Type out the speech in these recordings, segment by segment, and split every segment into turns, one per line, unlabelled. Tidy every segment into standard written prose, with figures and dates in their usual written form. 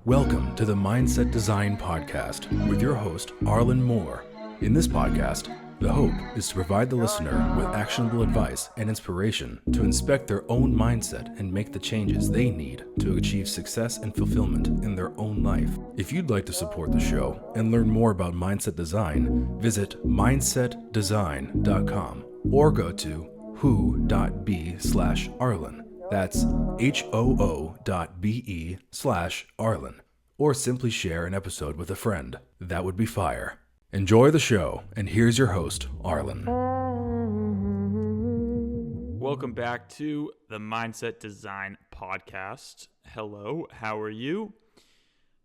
Welcome to the Mindset Design Podcast with your host, Arlin Moore. In this podcast, the hope is to provide the listener with actionable advice and inspiration to inspect their own mindset and make the changes they need to achieve success and fulfillment in their own life. If you'd like to support the show and learn more about mindset design, visit mindsetdesign.com or go to who.be/Arlin. That's hoo.be/Arlin. Or simply share an episode with a friend. That would be fire. Enjoy the show, and here's your host, Arlin.
Welcome back to the Mindset Design Podcast. Hello, how are you?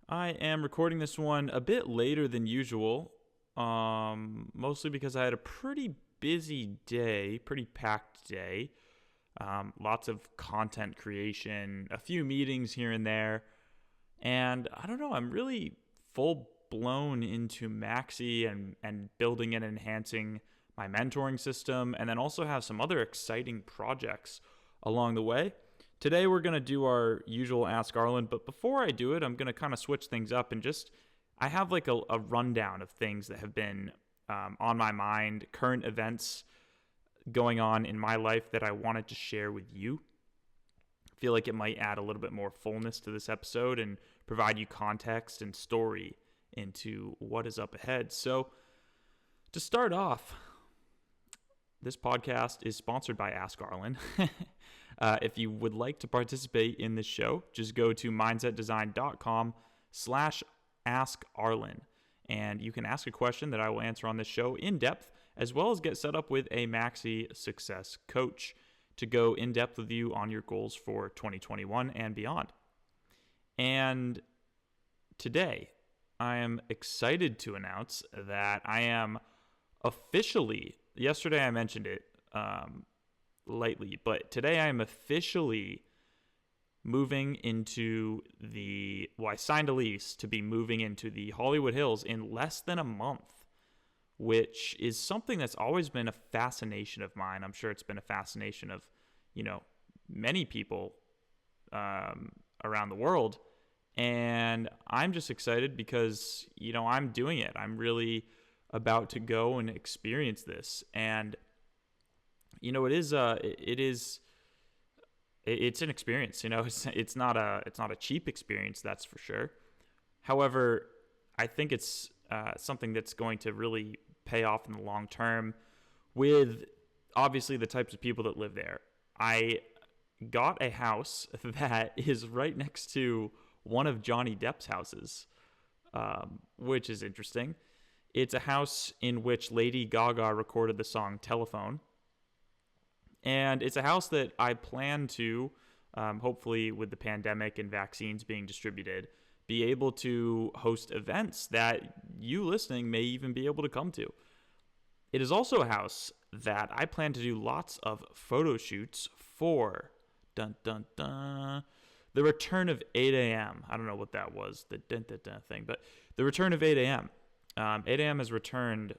I am recording this one a bit later than usual, mostly because I had a pretty busy day, pretty packed day. Lots of content creation, a few meetings here and there, and I don't know, I'm really full-blown into Maxi and building and enhancing my mentoring system, and then also have some other exciting projects along the way. Today we're going to do our usual Ask Arlin, but before I do it, I'm going to kind of switch things up and I have like a rundown of things that have been on my mind, current events going on in my life that I wanted to share with you. I feel like it might add a little bit more fullness to this episode and provide you context and story into what is up ahead. So to start off, this podcast is sponsored by Ask Arlin. If you would like to participate in this show, just go to mindsetdesign.com/askarlin, and you can ask a question that I will answer on this show in depth, as well as get set up with a Maxi Success Coach to go in depth with you on your goals for 2021 and beyond. And today, I am excited to announce that I am officially, yesterday I mentioned it lightly, but today I am officially moving into I signed a lease to be moving into the Hollywood Hills in less than a month, which is something that's always been a fascination of mine. I'm sure it's been a fascination of, many people around the world. And I'm just excited because, I'm doing it. I'm really about to go and experience this. And, it's an experience, it's not a cheap experience, that's for sure. However, I think it's something that's going to really pay off in the long term with obviously the types of people that live there. I got a house that is right next to one of Johnny Depp's houses, which is interesting. It's a house in which Lady Gaga recorded the song Telephone. And it's a house that I plan to, hopefully with the pandemic and vaccines being distributed, be able to host events that you listening may even be able to come to. It is also a house that I plan to do lots of photo shoots for. Dun, dun, dun. The return of 8 a.m. I don't know what that was, the dun, dun, dun thing, but the return of 8 a.m. 8 a.m. has returned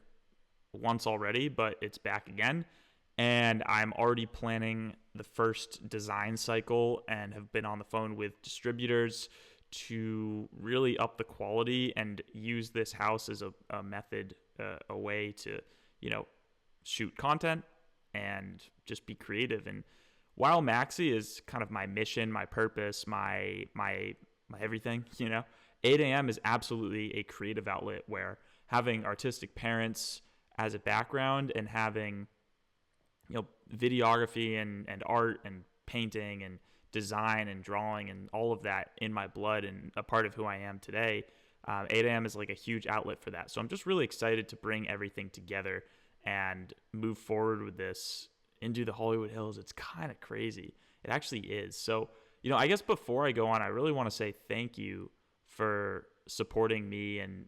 once already, but it's back again. And I'm already planning the first design cycle and have been on the phone with distributors to really up the quality and use this house as a method, a way to, shoot content and just be creative. And while Maxi is kind of my mission, my purpose, my everything, 8 a.m. is absolutely a creative outlet where having artistic parents as a background and having, videography and art and painting and design and drawing and all of that in my blood and a part of who I am today, 8 a.m. is like a huge outlet for that. So I'm just really excited to bring everything together and move forward with this into the Hollywood Hills. It's kind of crazy. It actually is. So, I guess before I go on, I really want to say thank you for supporting me and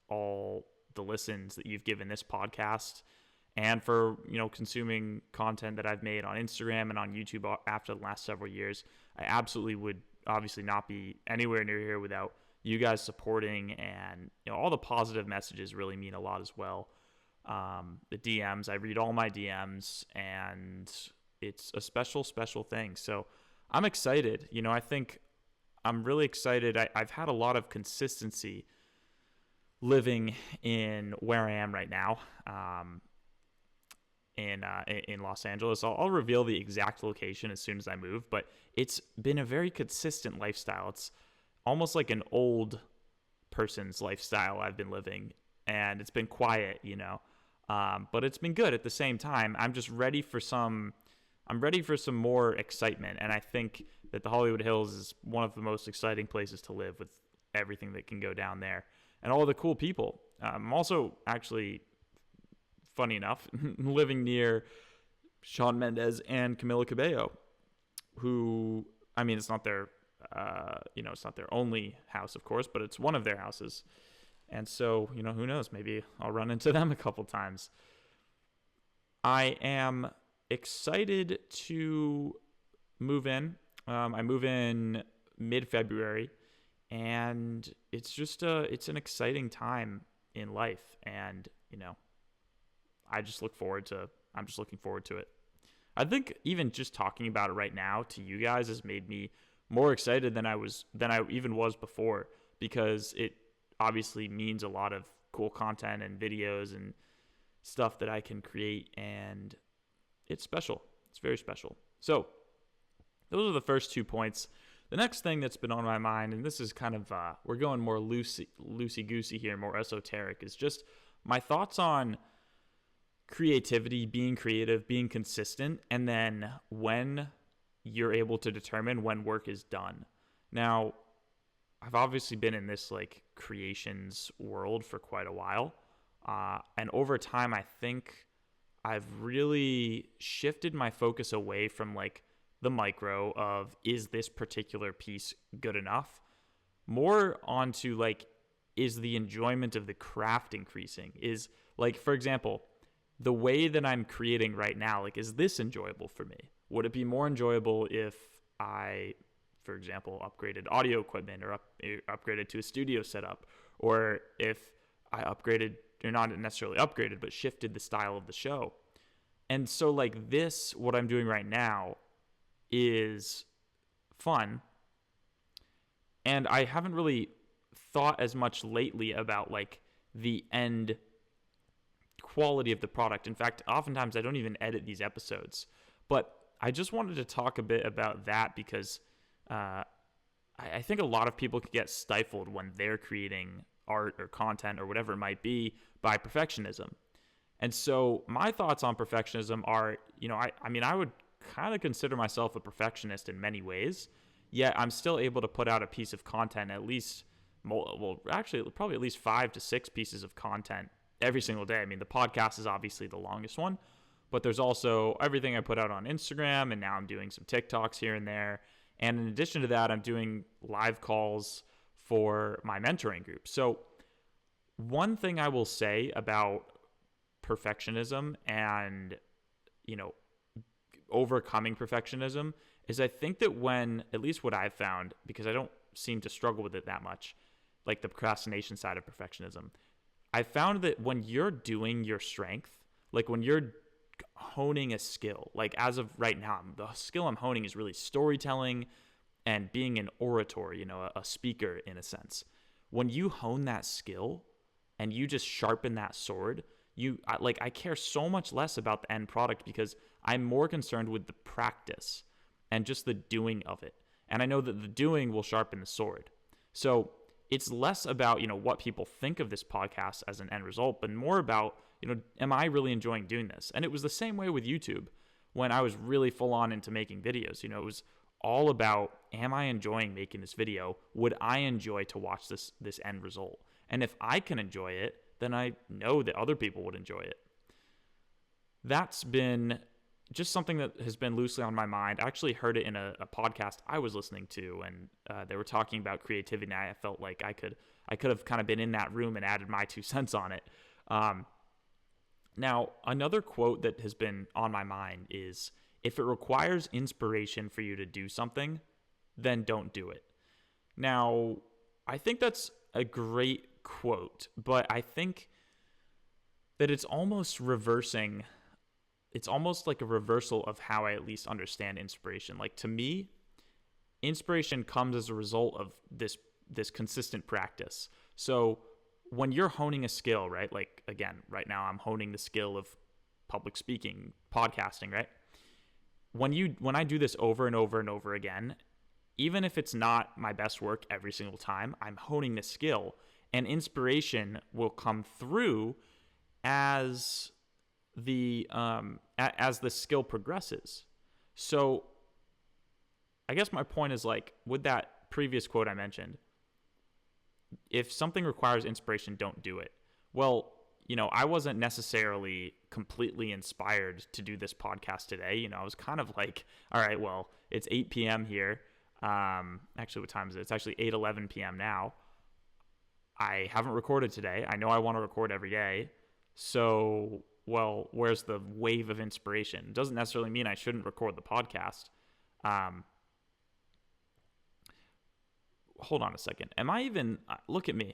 all the listens that you've given this podcast, and for, consuming content that I've made on Instagram and on YouTube after the last several years. I absolutely would obviously not be anywhere near here without you guys supporting, and, all the positive messages really mean a lot as well. The DMs, I read all my DMs, and it's a special thing. So I'm excited. I think I'm really excited. I've had a lot of consistency living in where I am right now, in Los Angeles. I'll reveal the exact location as soon as I move, but it's been a very consistent lifestyle. It's almost like an old person's lifestyle I've been living, and it's been quiet, but it's been good at the same time. I'm ready for some more excitement, and I think that the Hollywood Hills is one of the most exciting places to live with everything that can go down there and all the cool people. I'm also actually, funny enough, living near Shawn Mendes and Camila Cabello, who, I mean, it's not their only house, of course, but it's one of their houses. And so, who knows? Maybe I'll run into them a couple times. I am excited to move in. I move in mid-February, and it's just it's an exciting time in life, and I'm just looking forward to it. I think even just talking about it right now to you guys has made me more excited than I even was before, because it obviously means a lot of cool content and videos and stuff that I can create, and it's special. It's very special. So those are the first 2 points. The next thing that's been on my mind, and this is kind of, we're going more loosey-goosey here, more esoteric, is just my thoughts on creativity, being creative, being consistent, and then when you're able to determine when work is done. Now, I've obviously been in this like creations world for quite a while. And over time, I think I've really shifted my focus away from like the micro of, is this particular piece good enough? More onto like, is the enjoyment of the craft increasing? Is like, for example, the way that I'm creating right now, like, is this enjoyable for me? Would it be more enjoyable if I, for example, upgraded audio equipment or upgraded to a studio setup, or if I upgraded, or not necessarily upgraded, but shifted the style of the show? And so like this, what I'm doing right now is fun. And I haven't really thought as much lately about like the end quality of the product. In fact, oftentimes I don't even edit these episodes, but I just wanted to talk a bit about that because I think a lot of people could get stifled when they're creating art or content or whatever it might be by perfectionism. And so my thoughts on perfectionism are, I mean, I would kind of consider myself a perfectionist in many ways, yet I'm still able to put out a piece of content at least, actually probably at least 5 to 6 pieces of content every single day. I mean, the podcast is obviously the longest one, but there's also everything I put out on Instagram, and now I'm doing some TikToks here and there. And in addition to that, I'm doing live calls for my mentoring group. So one thing I will say about perfectionism and, overcoming perfectionism is I think that when, at least what I've found, because I don't seem to struggle with it that much, like the procrastination side of perfectionism, I found that when you're doing your strength, like when you're honing a skill, like as of right now, the skill I'm honing is really storytelling and being an orator, a speaker in a sense. When you hone that skill and you just sharpen that sword, I care so much less about the end product because I'm more concerned with the practice and just the doing of it. And I know that the doing will sharpen the sword. So it's less about, what people think of this podcast as an end result, but more about, am I really enjoying doing this? And it was the same way with YouTube when I was really full on into making videos. It was all about, am I enjoying making this video? Would I enjoy to watch this end result? And if I can enjoy it, then I know that other people would enjoy it. That's been just something that has been loosely on my mind. I actually heard it in a podcast I was listening to, and they were talking about creativity, and I felt like I could have kind of been in that room and added my 2 cents on it. Now, another quote that has been on my mind is, if it requires inspiration for you to do something, then don't do it. Now, I think that's a great quote, but I think that it's almost reversing. It's almost like a reversal of how I at least understand inspiration. Like, to me, inspiration comes as a result of this consistent practice. So when you're honing a skill, right? Like, again, right now I'm honing the skill of public speaking, podcasting, right? When I do this over and over and over again, even if it's not my best work every single time, I'm honing the skill, and inspiration will come through as the skill progresses. So I guess my point is, like, with that previous quote I mentioned, if something requires inspiration, don't do it. Well, I wasn't necessarily completely inspired to do this podcast today. I was kind of like, all right, well, it's 8 p.m. here. Actually, what time is it? It's actually 8:11 p.m. now. I haven't recorded today. I know I want to record every day. So, well, where's the wave of inspiration? It doesn't necessarily mean I shouldn't record the podcast. Hold on a second. Am I even, look at me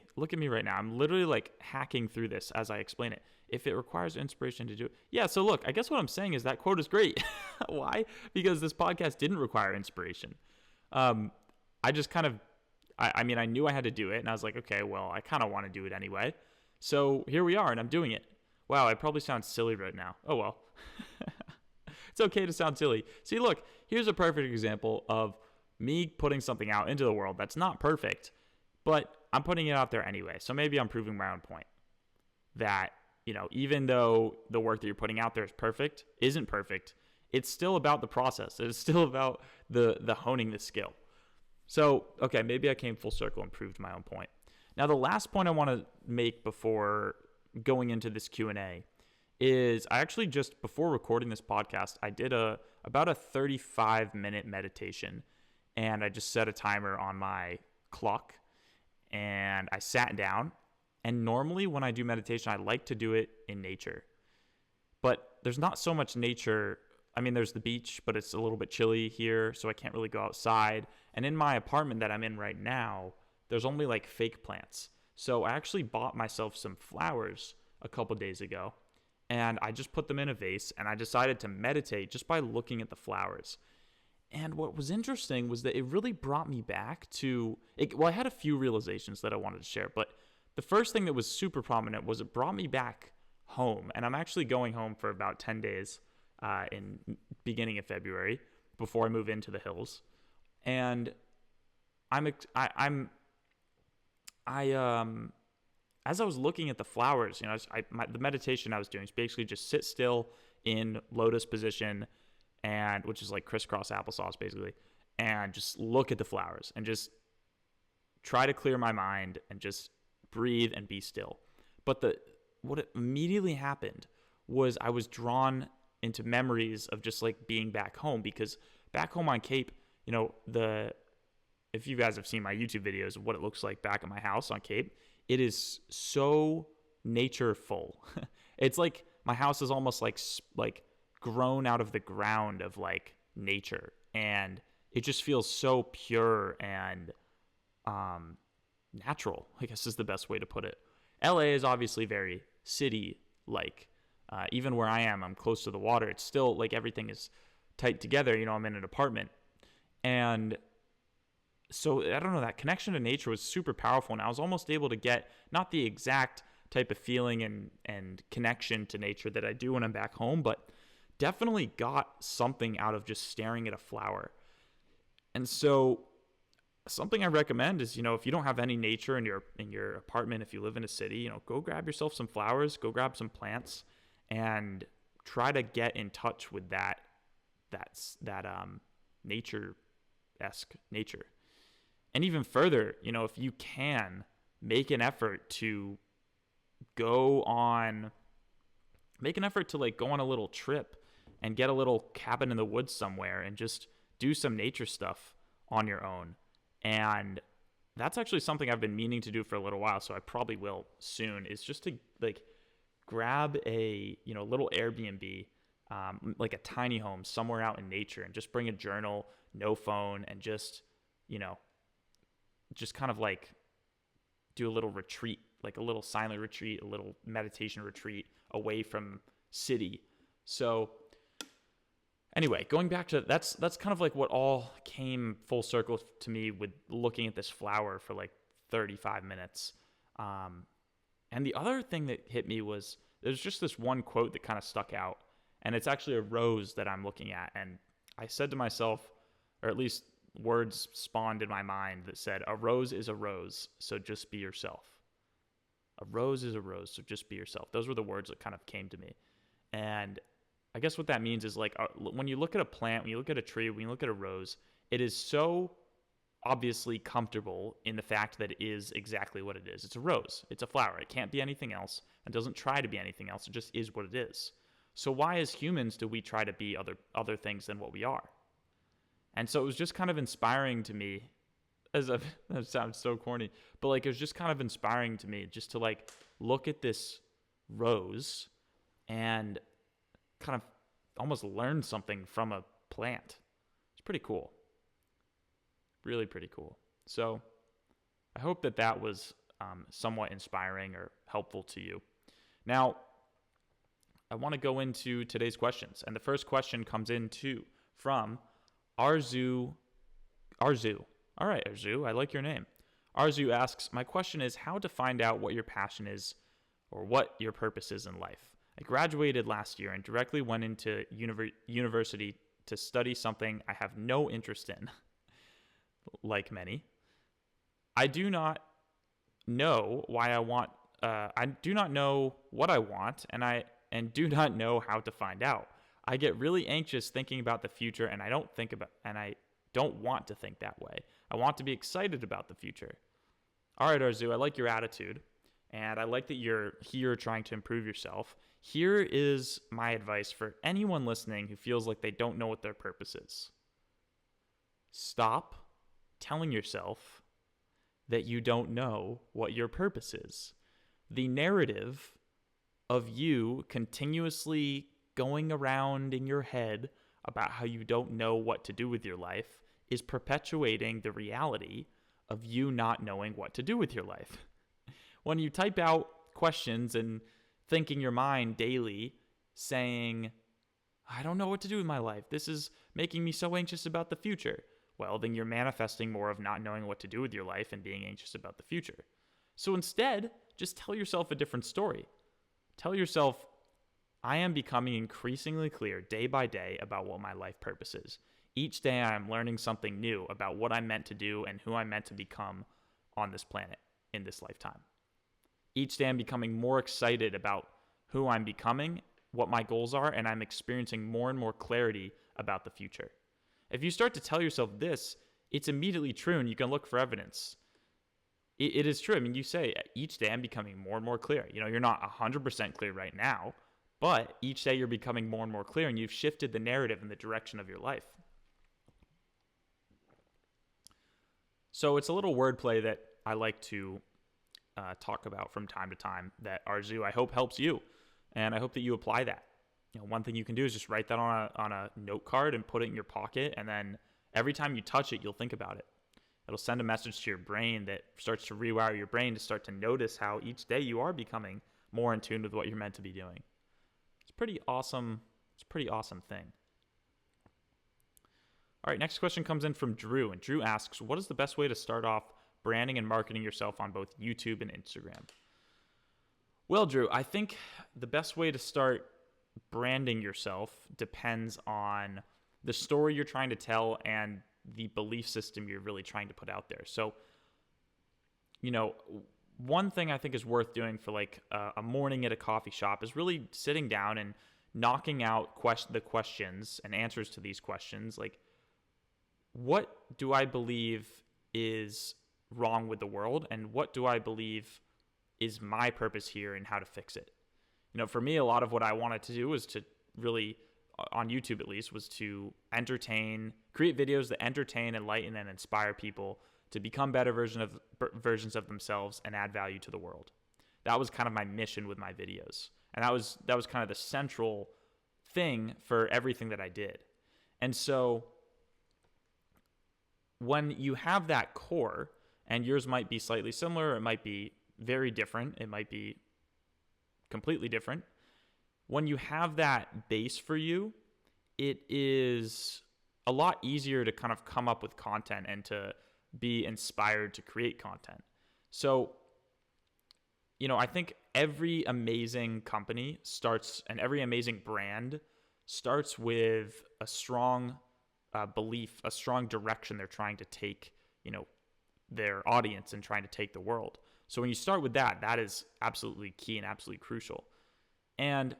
right now. I'm literally like hacking through this as I explain it. If it requires inspiration to do it. Yeah. So look, I guess what I'm saying is that quote is great. Why? Because this podcast didn't require inspiration. I just kind of, I mean, I knew I had to do it, and I was like, okay, well, I kind of want to do it anyway. So here we are, and I'm doing it. Wow, I probably sound silly right now. Oh, well. It's okay to sound silly. See, look, here's a perfect example of me putting something out into the world that's not perfect, but I'm putting it out there anyway. So maybe I'm proving my own point that, even though the work that you're putting out there isn't perfect, it's still about the process. It's still about the honing the skill. So, okay, maybe I came full circle and proved my own point. Now, the last point I want to make before going into this Q&A is I actually just, before recording this podcast, I did about a 35-minute meditation, and I just set a timer on my clock, and I sat down. And normally when I do meditation, I like to do it in nature. But there's not so much nature. I mean, there's the beach, but it's a little bit chilly here, so I can't really go outside. And in my apartment that I'm in right now, there's only like fake plants. So I actually bought myself some flowers a couple days ago, and I just put them in a vase, and I decided to meditate just by looking at the flowers. And what was interesting was that it really brought me back to it. Well, I had a few realizations that I wanted to share, but the first thing that was super prominent was it brought me back home. And I'm actually going home for about 10 days in beginning of February before I move into the hills. And as I was looking at the flowers, the meditation I was doing is basically just sit still in lotus position, and which is like crisscross applesauce basically, and just look at the flowers and just try to clear my mind and just breathe and be still. But what immediately happened was I was drawn into memories of just like being back home, because back home on Cape, if you guys have seen my YouTube videos of what it looks like back at my house on Cape, it is so natureful. It's like my house is almost like grown out of the ground of like nature, and it just feels so pure and natural, I guess is the best way to put it. LA is obviously very city-like. Even where I am, I'm close to the water. It's still like everything is tight together. I'm in an apartment. And so, I don't know, that connection to nature was super powerful. And I was almost able to get not the exact type of feeling and connection to nature that I do when I'm back home, but definitely got something out of just staring at a flower. And so something I recommend is, if you don't have any nature in your apartment, if you live in a city, go grab yourself some flowers, go grab some plants, and try to get in touch with that nature-esque nature. And even further, if you can, make an effort to go on a little trip and get a little cabin in the woods somewhere and just do some nature stuff on your own. And that's actually something I've been meaning to do for a little while, so I probably will soon, is just to like grab a little Airbnb, like a tiny home somewhere out in nature, and just bring a journal, no phone, and just kind of like do a little retreat, like a little silent retreat, a little meditation retreat away from city. So Anyway, going back to that's kind of like what all came full circle to me with looking at this flower for like 35 minutes. And the other thing that hit me was there's just this one quote that kind of stuck out, and it's actually a rose that I'm looking at. And I said to myself, or at least words spawned in my mind that said, "A rose is a rose, so just be yourself." A rose is a rose, so just be yourself. Those were the words that kind of came to me. And I guess what that means is like when you look at a plant, when you look at a tree, when you look at a rose, it is so obviously comfortable in the fact that it is exactly what it is. It's a rose. It's a flower. It can't be anything else. It doesn't try to be anything else. It just is what it is. So why as humans do we try to be other things than what we are? And so it was just kind of inspiring to me, that sounds so corny, but like it was just kind of inspiring to me just to like look at this rose and kind of almost learn something from a plant. It's pretty cool. Really pretty cool. So I hope that was somewhat inspiring or helpful to you. Now, I want to go into today's questions. And the first question comes in from Arzu. All right, Arzu, I like your name. Arzu asks, my question is how to find out what your passion is or what your purpose is in life. I graduated last year and directly went into university to study something I have no interest in, like many. I do not know why I want. I do not know what I want, and do not know how to find out. I get really anxious thinking about the future, and I don't want to think that way. I want to be excited about the future. All right, Arzu, I like your attitude, and I like that you're here trying to improve yourself. Here is my advice for anyone listening who feels like they don't know what their purpose is. Stop telling yourself that you don't know what your purpose is. The narrative of you continuously going around in your head about how you don't know what to do with your life is perpetuating the reality of you not knowing what to do with your life. When you type out questions and think in your mind daily saying, I don't know what to do with my life. This is making me so anxious about the future. Well, then you're manifesting more of not knowing what to do with your life and being anxious about the future. So instead, just tell yourself a different story. Tell yourself, I am becoming increasingly clear day by day about what my life purpose is. Each day I am learning something new about what I'm meant to do and who I'm meant to become on this planet in this lifetime. Each day I'm becoming more excited about who I'm becoming, what my goals are, and I'm experiencing more and more clarity about the future. If you start to tell yourself this, it's immediately true and you can look for evidence. It is true. I mean, you say each day I'm becoming more and more clear. You know, you're not 100% clear right now, but each day you're becoming more and more clear and you've shifted the narrative and the direction of your life. So it's a little wordplay that I like to talk about from time to time that Arzu, I hope helps you. And I hope that you apply that. You know, one thing you can do is just write that on a note card and put it in your pocket. And then every time you touch it, you'll think about it. It'll send a message to your brain that starts to rewire your brain to start to notice how each day you are becoming more in tune with what you're meant to be doing. It's pretty awesome. It's a pretty awesome thing. All right, next question comes in from Drew. And Drew asks, what is the best way to start off branding and marketing yourself on both YouTube and Instagram? Well, Drew, I think the best way to start branding yourself depends on the story you're trying to tell and the belief system you're really trying to put out there. So, you know, one thing I think is worth doing for like a morning at a coffee shop is really sitting down and knocking out the questions and answers to these questions. Like, what do I believe is wrong with the world, and what do I believe is my purpose here and how to fix it? You know, for me, a lot of what I wanted to do was to really, on YouTube at least, was to create videos that entertain, enlighten, and inspire people to become better versions of themselves and add value to the world. That was kind of my mission with my videos. And that was kind of the central thing for everything that I did. And so when you have that core, and yours might be slightly similar, it might be very different, it might be completely different. When you have that base for you, it is a lot easier to kind of come up with content and to be inspired to create content. So, I think every amazing company starts, and every amazing brand starts with a strong belief, a strong direction they're trying to take, their audience and trying to take the world. So when you start with that, that is absolutely key and absolutely crucial. And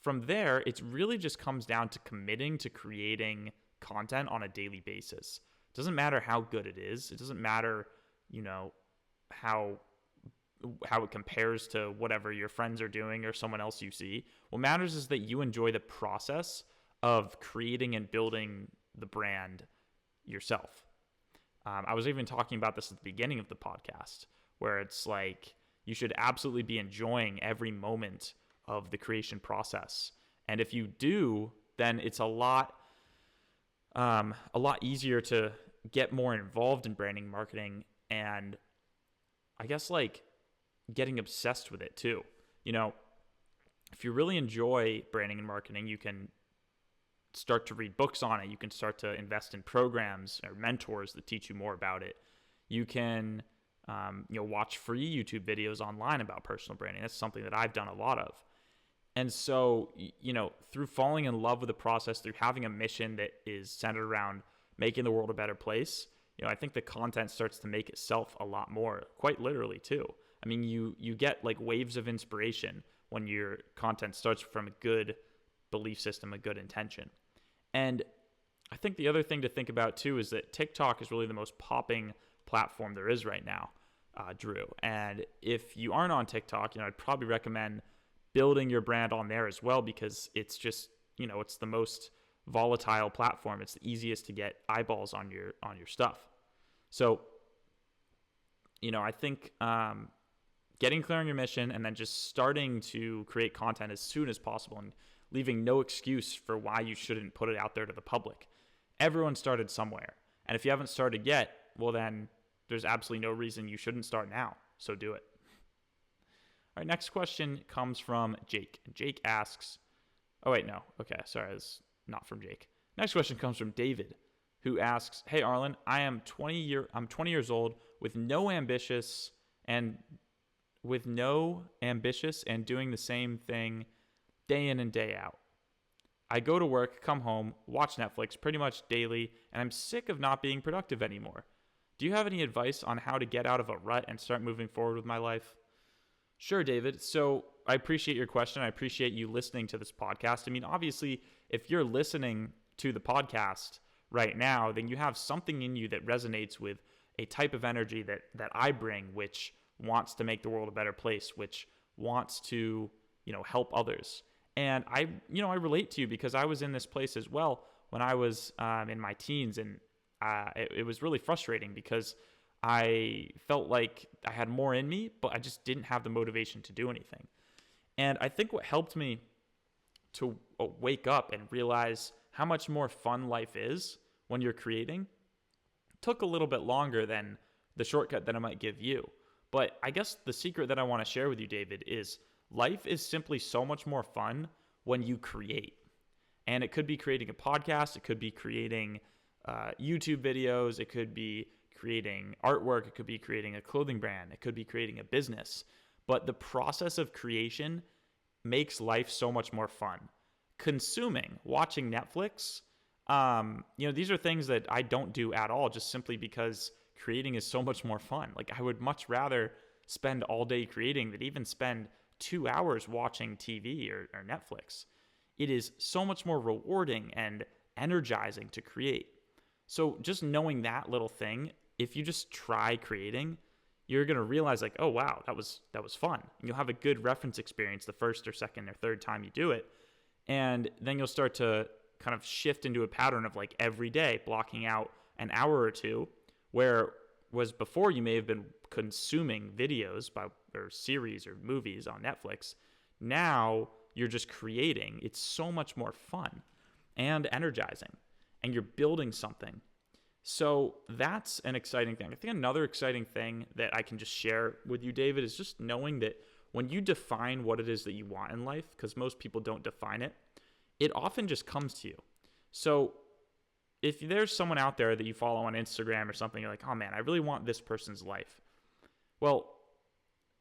from there, it really just comes down to committing to creating content on a daily basis. It doesn't matter how good it is. It doesn't matter, how it compares to whatever your friends are doing or someone else you see. What matters is that you enjoy the process of creating and building the brand yourself. I was even talking about this at the beginning of the podcast, where it's like you should absolutely be enjoying every moment of the creation process. And if you do, then it's a lot easier to get more involved in branding, marketing, and I guess like getting obsessed with it too. If you really enjoy branding and marketing, you can start to read books on it. You can start to invest in programs or mentors that teach you more about it. You can, watch free YouTube videos online about personal branding. That's something that I've done a lot of. And so, through falling in love with the process, through having a mission that is centered around making the world a better place, I think the content starts to make itself a lot more, quite literally too. I mean, you get like waves of inspiration when your content starts from a good belief system, a good intention. And I think the other thing to think about too is that TikTok is really the most popping platform there is right now, Drew. And if you aren't on TikTok, I'd probably recommend building your brand on there as well, because it's just, it's the most volatile platform. It's the easiest to get eyeballs on your stuff. So, I think getting clear on your mission and then just starting to create content as soon as possible and leaving no excuse for why you shouldn't put it out there to the public. Everyone started somewhere. And if you haven't started yet, well, then there's absolutely no reason you shouldn't start now. So do it. All right, next question comes from Jake. Jake asks, that's not from Jake. Next question comes from David, who asks, "Hey Arlin, I'm 20 years old with no ambitious and doing the same thing day in and day out. I go to work, come home, watch Netflix pretty much daily, and I'm sick of not being productive anymore. Do you have any advice on how to get out of a rut and start moving forward with my life?" Sure, David. So I appreciate your question. I appreciate you listening to this podcast. I mean, obviously, if you're listening to the podcast right now, then you have something in you that resonates with a type of energy that I bring, which wants to make the world a better place, which wants to, help others. And I relate to you because I was in this place as well when I was in my teens, and it was really frustrating because I felt like I had more in me, but I just didn't have the motivation to do anything. And I think what helped me to wake up and realize how much more fun life is when you're creating took a little bit longer than the shortcut that I might give you. But I guess the secret that I want to share with you, David, is life is simply so much more fun when you create. And it could be creating a podcast. It could be creating YouTube videos. It could be creating artwork. It could be creating a clothing brand. It could be creating a business. But the process of creation makes life so much more fun. Consuming, watching Netflix, these are things that I don't do at all, just simply because creating is so much more fun. Like, I would much rather spend all day creating than even spend 2 hours watching TV or Netflix. It is so much more rewarding and energizing to create. So just knowing that little thing, if you just try creating, you're going to realize like, oh, wow, that was fun. You'll have a good reference experience the first or second or third time you do it. And then you'll start to kind of shift into a pattern of like every day blocking out an hour or two, where was before you may have been consuming videos or series or movies on Netflix. Now you're just creating. It's so much more fun and energizing, and you're building something. So that's an exciting thing. I think another exciting thing that I can just share with you, David, is just knowing that when you define what it is that you want in life, because most people don't define it, it often just comes to you. So if there's someone out there that you follow on Instagram or something, you're like, oh man, I really want this person's life. Well,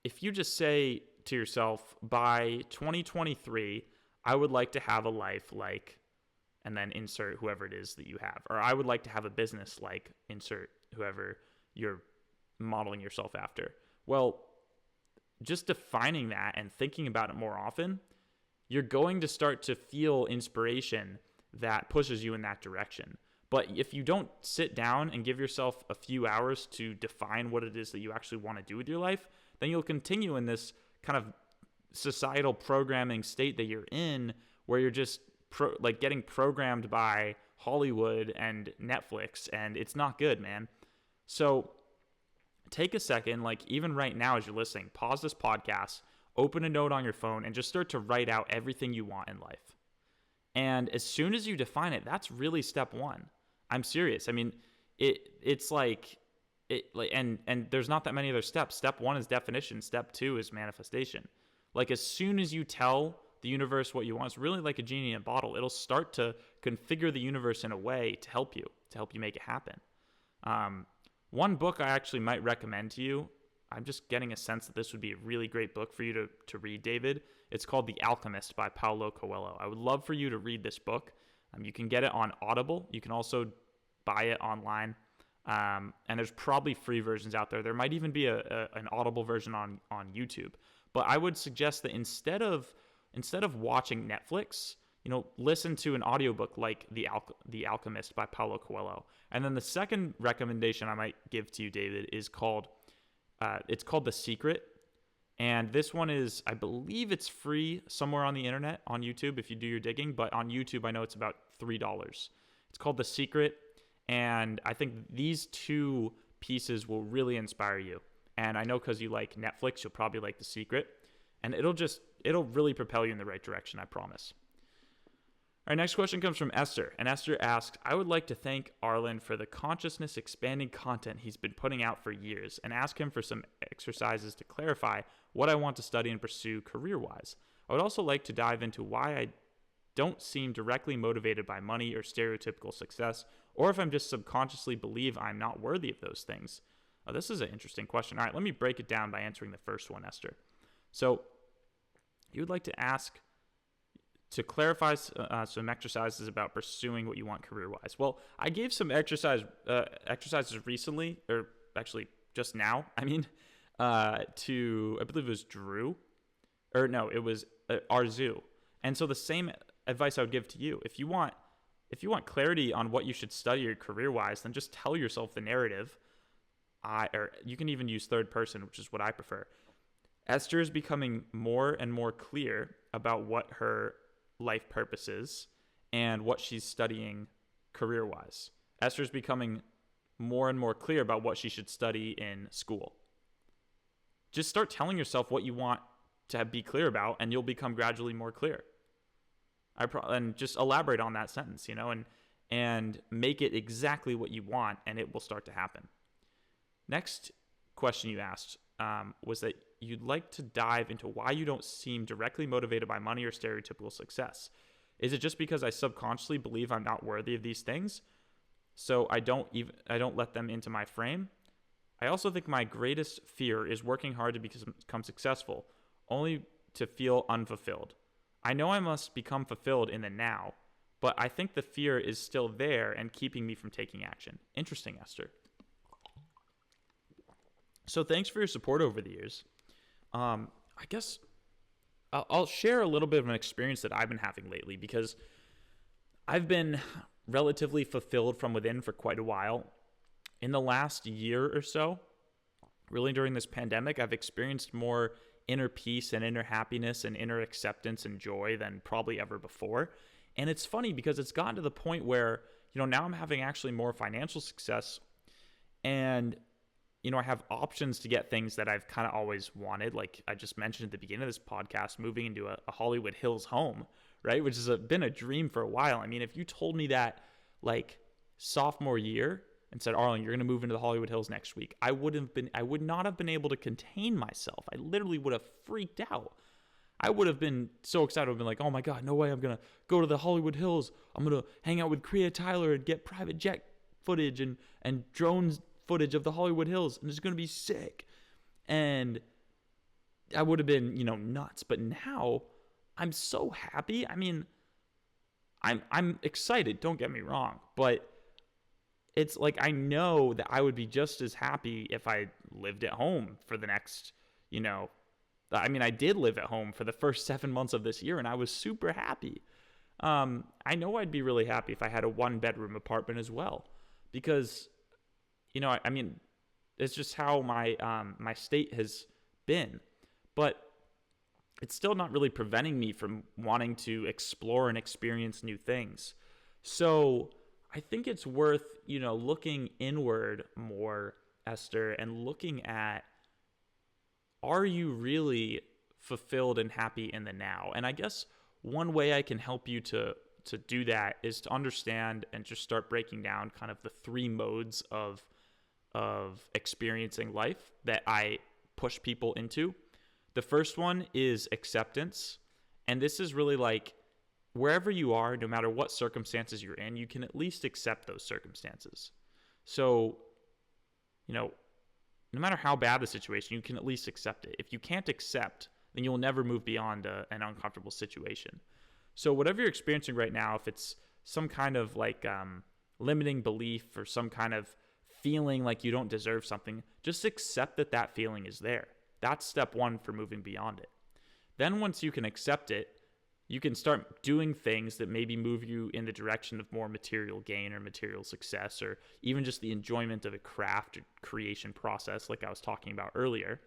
if you just say to yourself, by 2023, I would like to have a life like, and then insert whoever it is that you have, or I would like to have a business like, insert whoever you're modeling yourself after. Well, just defining that and thinking about it more often, you're going to start to feel inspiration that pushes you in that direction. But if you don't sit down and give yourself a few hours to define what it is that you actually want to do with your life, then you'll continue in this kind of societal programming state that you're in, where you're just getting programmed by Hollywood and Netflix, and it's not good, man. So take a second, like even right now as you're listening, pause this podcast, open a note on your phone, and just start to write out everything you want in life. And as soon as you define it, that's really step one. I'm serious. I mean, it's like there's not that many other steps. Step one is definition. Step two is manifestation. Like as soon as you tell the universe what you want, it's really like a genie in a bottle. It'll start to configure the universe in a way to help you make it happen. One book I actually might recommend to you, I'm just getting a sense that this would be a really great book for you to read, David. It's called The Alchemist by Paulo Coelho. I would love for you to read this book. You can get it on Audible. You can also buy it online. And there's probably free versions out there. There might even be an Audible version on YouTube. But I would suggest that instead of watching Netflix, listen to an audiobook like The Alchemist by Paulo Coelho. And then the second recommendation I might give to you, David, is called The Secret. And this one is, I believe it's free somewhere on the internet, on YouTube, if you do your digging. But on YouTube, I know it's about $3. It's called The Secret. And I think these two pieces will really inspire you. And I know because you like Netflix, you'll probably like The Secret. And it'll really propel you in the right direction, I promise. Our next question comes from Esther. And Esther asks, I would like to thank Arlin for the consciousness expanding content he's been putting out for years, and ask him for some exercises to clarify what I want to study and pursue career-wise. I would also like to dive into why I don't seem directly motivated by money or stereotypical success, or if I'm just subconsciously believe I'm not worthy of those things. Oh, this is an interesting question. All right, let me break it down by answering the first one, Esther. So you would like to ask to clarify some exercises about pursuing what you want career-wise. Well, I gave some exercises recently, or actually just now, to, I believe it was Drew, or no, it was Arzu. And so the same advice I would give to you. If you want clarity on what you should study or career-wise, then just tell yourself the narrative. Or you can even use third person, which is what I prefer. Esther is becoming more and more clear about what her life purpose is and what she's studying career-wise. Esther's becoming more and more clear about what she should study in school. Just start telling yourself what you want to be clear about, and you'll become gradually more clear. And just elaborate on that sentence, and make it exactly what you want, and it will start to happen. Next question you asked was that you'd like to dive into why you don't seem directly motivated by money or stereotypical success. Is it just because I subconsciously believe I'm not worthy of these things, so I don't let them into my frame? I also think my greatest fear is working hard to become successful, only to feel unfulfilled. I know I must become fulfilled in the now, but I think the fear is still there and keeping me from taking action. Interesting, Esther. So thanks for your support over the years. I guess I'll share a little bit of an experience that I've been having lately, because I've been relatively fulfilled from within for quite a while. In the last year or so, really during this pandemic, I've experienced more inner peace and inner happiness and inner acceptance and joy than probably ever before. And it's funny because it's gotten to the point where, now I'm having actually more financial success, and I have options to get things that I've kind of always wanted. Like I just mentioned at the beginning of this podcast, moving into a Hollywood Hills home, right? Which has been a dream for a while. If you told me that like sophomore year and said, Arlen, you're going to move into the Hollywood Hills next week, I would not have been able to contain myself. I literally would have freaked out. I would have been so excited. I would have been like, oh my God, no way. I'm going to go to the Hollywood Hills. I'm going to hang out with Kriya Tyler and get private jet footage and drones footage of the Hollywood Hills. And it's going to be sick. And I would have been, nuts. But now I'm so happy. I mean, I'm excited. Don't get me wrong. But it's like I know that I would be just as happy if I lived at home for the next, I did live at home for the first 7 months of this year, and I was super happy. I know I'd be really happy if I had a 1-bedroom apartment as well, because, it's just how my state has been. But it's still not really preventing me from wanting to explore and experience new things. So I think it's worth, looking inward more, Esther, and looking at, are you really fulfilled and happy in the now? And I guess one way I can help you to do that is to understand and just start breaking down kind of the 3 modes of experiencing life that I push people into. The first one is acceptance. And this is really like wherever you are, no matter what circumstances you're in, you can at least accept those circumstances. So, no matter how bad the situation, you can at least accept it. If you can't accept, then you'll never move beyond an uncomfortable situation. So whatever you're experiencing right now, if it's some kind of like limiting belief or some kind of feeling like you don't deserve something, just accept that feeling is there. That's step 1 for moving beyond it. Then once you can accept it, you can start doing things that maybe move you in the direction of more material gain or material success, or even just the enjoyment of a craft or creation process like I was talking about earlier.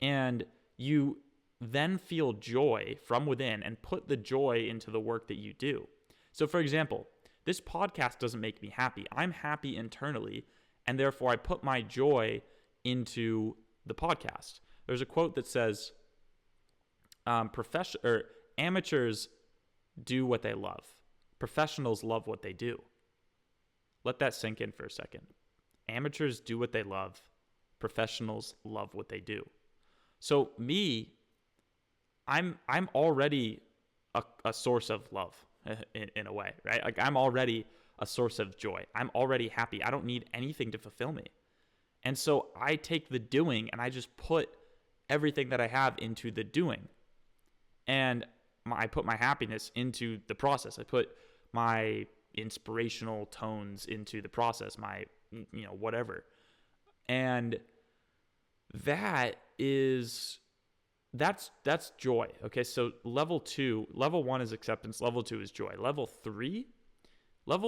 And you then feel joy from within and put the joy into the work that you do. So for example, this podcast doesn't make me happy. I'm happy internally, and therefore I put my joy into the podcast. There's a quote that says, amateurs do what they love. Professionals love what they do. Let that sink in for a second. Amateurs do what they love. Professionals love what they do. So me, I'm already a source of love in a way, right? Like I'm already a source of joy. I'm already happy. I don't need anything to fulfill me. And so I take the doing and I just put everything that I have into the doing. And I put my happiness into the process. I put my inspirational tones into the process, my, whatever. And that's joy. Okay. So level 1 is acceptance. Level 2 is joy. Level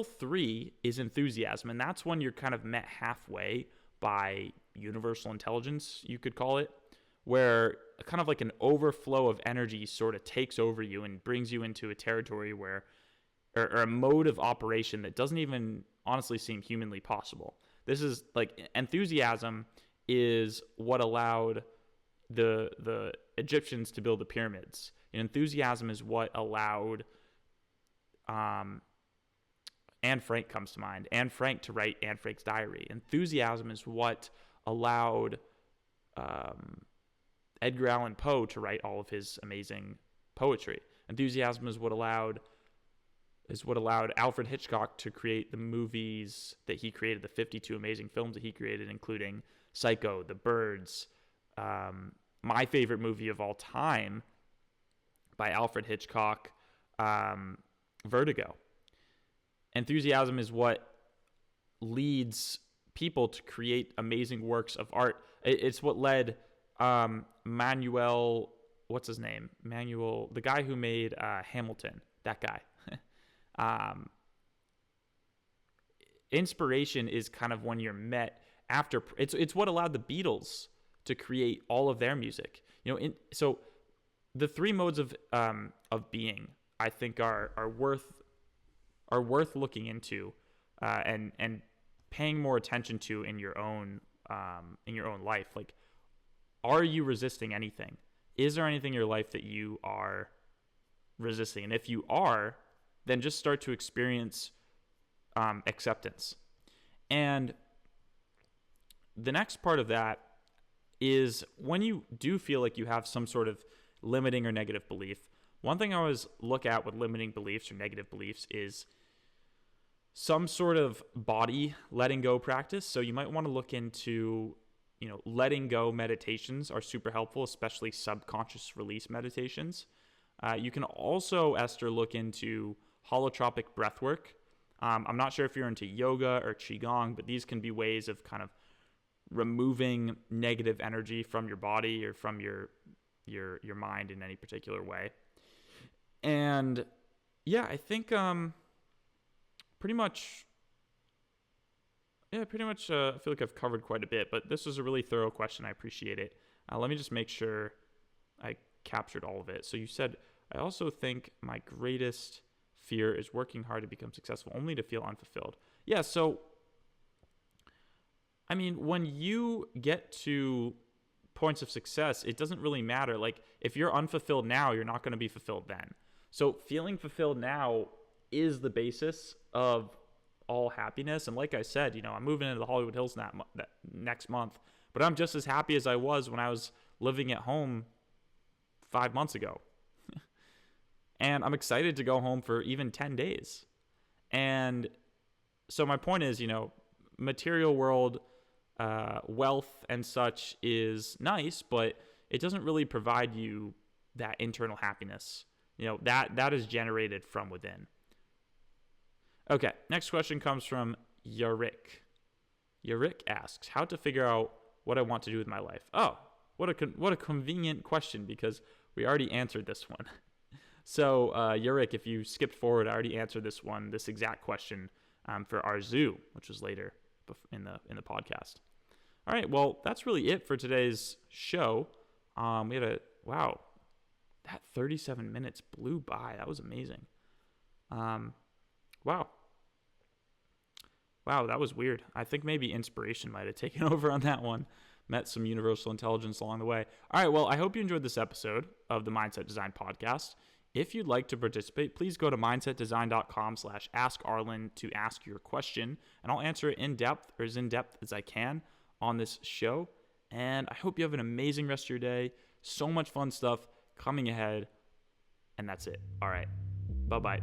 3 is enthusiasm. And that's when you're kind of met halfway by universal intelligence, you could call it, where kind of like an overflow of energy sort of takes over you and brings you into a territory where, or a mode of operation that doesn't even honestly seem humanly possible. This is like enthusiasm is what allowed the Egyptians to build the pyramids. And enthusiasm is what allowed Anne Frank comes to mind. Anne Frank to write Anne Frank's diary. Enthusiasm is what allowed Edgar Allan Poe to write all of his amazing poetry. Enthusiasm is what allowed Alfred Hitchcock to create the movies that he created, the 52 amazing films that he created, including Psycho, The Birds, my favorite movie of all time by Alfred Hitchcock, Vertigo. Enthusiasm is what leads people to create amazing works of art. It's what led Manuel, what's his name? The guy who made Hamilton, that guy. Inspiration is kind of when you're met after. It's what allowed the Beatles to create all of their music. So the 3 modes of being, I think, are worth looking into and paying more attention to in your own life. Like, are you resisting anything? Is there anything in your life that you are resisting? And if you are, then just start to experience acceptance. And the next part of that is when you do feel like you have some sort of limiting or negative belief. One thing I always look at with limiting beliefs or negative beliefs is some sort of body letting go practice. So you might want to look into, letting go meditations are super helpful, especially subconscious release meditations. You can also, Esther, look into holotropic breath work. I'm not sure if you're into yoga or qigong, but these can be ways of kind of removing negative energy from your body or from your mind in any particular way. And yeah, I think pretty much I feel like I've covered quite a bit, but this was a really thorough question. I appreciate it. Let me just make sure I captured all of it. So you said, I also think my greatest fear is working hard to become successful only to feel unfulfilled. Yeah, so I mean, when you get to points of success, it doesn't really matter. Like, if you're unfulfilled now, you're not going to be fulfilled then. So feeling fulfilled now is the basis of all happiness. And like I said, I'm moving into the Hollywood Hills that next month, but I'm just as happy as I was when I was living at home 5 months ago. And I'm excited to go home for even 10 days. And so my point is, material world, wealth and such is nice, but it doesn't really provide you that internal happiness. That is generated from within. Okay, next question comes from Yarik. Yarik asks, how to figure out what I want to do with my life? Oh, what a convenient question, because we already answered this one. So, Yurik, if you skipped forward, I already answered this exact question for our zoo, which was later in the podcast. All right, well, that's really it for today's show. We had that 37 minutes blew by. That was amazing. Wow, that was weird. I think maybe inspiration might have taken over on that one. Met some universal intelligence along the way. All right, well, I hope you enjoyed this episode of the Mindset Design Podcast. If you'd like to participate, please go to mindsetdesign.com/askarlin to ask your question, and I'll answer it as in-depth as I can on this show. And I hope you have an amazing rest of your day. So much fun stuff coming ahead. And that's it. All right. Bye-bye.